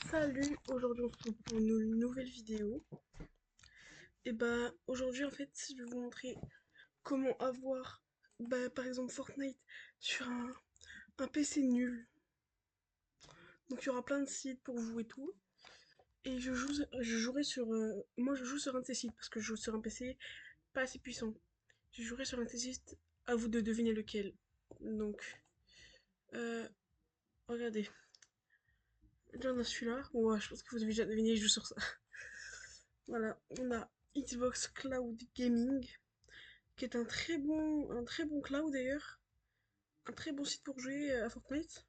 Salut, aujourd'hui on se retrouve pour une nouvelle vidéo. Et bah aujourd'hui en fait je vais vous montrer comment avoir par exemple Fortnite sur un PC nul. Donc il y aura plein de sites pour vous et tout. Et je jouerai sur moi je joue sur un de ces sites parce que je joue sur un PC pas assez puissant. Je jouerai sur un de ces sites, à vous de deviner lequel. Donc euh, regardez. Là on a celui-là. Ouais, je pense que vous avez déjà deviné, je joue sur ça. Voilà, on a Xbox Cloud Gaming, qui est un très bon cloud d'ailleurs, un très bon site pour jouer à Fortnite.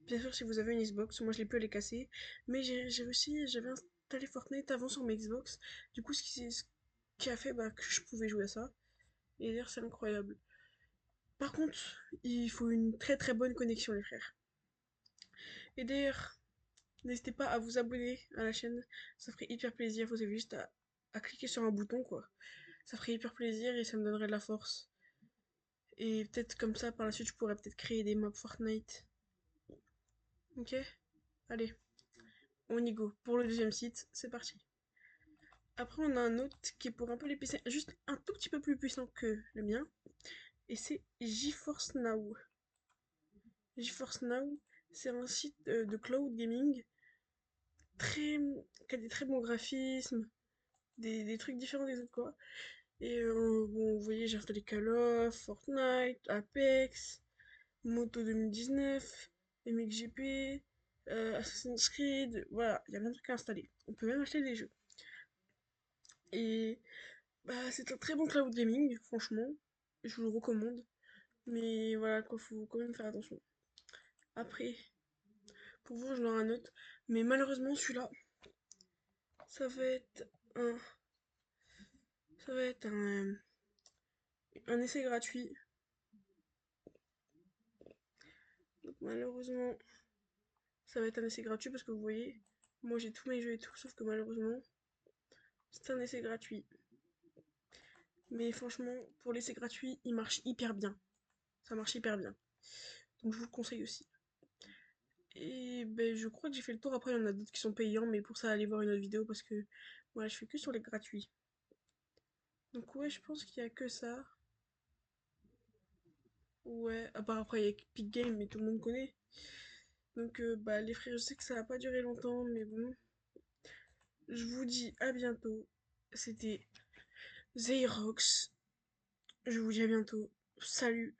Bien sûr, si vous avez une Xbox, moi je l'ai pu aller casser, mais j'avais installé Fortnite avant sur mes Xbox, du coup ce qui a fait que je pouvais jouer à ça, et d'ailleurs c'est incroyable. Par contre, il faut une très très bonne connexion les frères. Et d'ailleurs, n'hésitez pas à vous abonner à la chaîne, ça ferait hyper plaisir, vous avez juste à cliquer sur un bouton quoi. Ça ferait hyper plaisir et ça me donnerait de la force. Et peut-être comme ça, par la suite, je pourrais peut-être créer des maps Fortnite. Ok? Allez, on y go. Pour le deuxième site, c'est parti. Après, on a un autre qui est pour un peu les PC, juste un tout petit peu plus puissant que le mien. Et c'est GeForce Now. GeForce Now, c'est un site de cloud gaming très, qui a des très bons graphismes, des trucs différents des autres, quoi. Et bon, vous voyez, j'ai installé Call of, Fortnite, Apex, Moto 2019, MXGP, Assassin's Creed, voilà, il y a plein de trucs à installer. On peut même acheter des jeux. Et c'est un très bon cloud gaming, franchement. Je vous le recommande. Mais voilà, quoi, faut quand même faire attention. Après, pour vous, j'en ai un autre. Mais malheureusement, celui-là, ça va être un, ça va être un essai gratuit. Donc malheureusement, ça va être un essai gratuit parce que vous voyez, moi j'ai tous mes jeux et tout, sauf que malheureusement, c'est un essai gratuit. Mais franchement, pour l'essai gratuit, il marche hyper bien. Ça marche hyper bien. Donc je vous le conseille aussi. Et ben je crois que j'ai fait le tour. Après, il y en a d'autres qui sont payants, mais pour ça, allez voir une autre vidéo parce que voilà, je fais que sur les gratuits. Donc ouais, je pense qu'il y a que ça. Ouais, à part après, il y a Epic Game, mais tout le monde connaît. Donc les frères, je sais que ça va pas durer longtemps, mais bon. Je vous dis à bientôt. C'était Zeirox. Je vous dis à bientôt. Salut.